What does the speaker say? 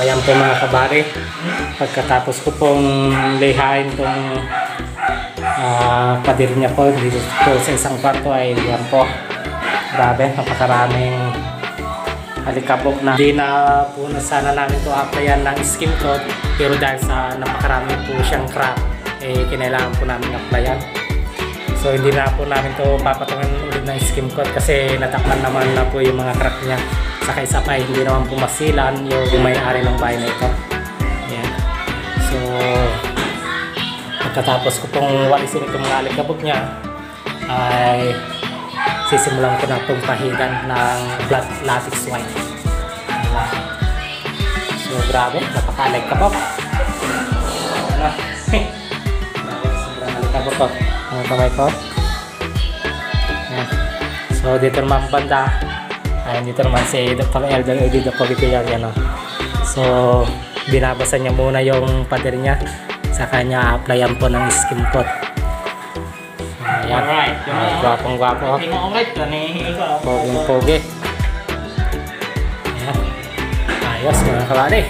ayan po mga kabari. Pagkatapos ko pong lihain itong pader niya po dito po sa isang kwarto ay yan po. Grabe, napakaraming alikabok na hindi na po sana namin ito applyan ng skim coat, pero dahil sa napakarami po siyang crack kinailangan po namin applyan. So hindi na po namin ito papatungan ulit ng skim coat kasi natakpan naman na po yung mga crack niya. Saka isa pa hindi naman po masilan yung may-ari ng bahay na ito. Ayan. So pagkatapos ko pong walisin itong mga alikabok niya ay sisimulan ko na itong pahidan ng latex white. So grabe, napaka-alikabok. Sobrang alikabok ko. Ang kamay ko. Ayan. So dito naman banda. Ayan, dito naman si Dr. Elder Edith Polipilar yan. So binabasa niya muna yung pader niya. Sa kanya applyan po ng skim coat. Ayan. Alright. Gwapong-gwapo. Poging-pogi. Ayan. Ayos mga kabady.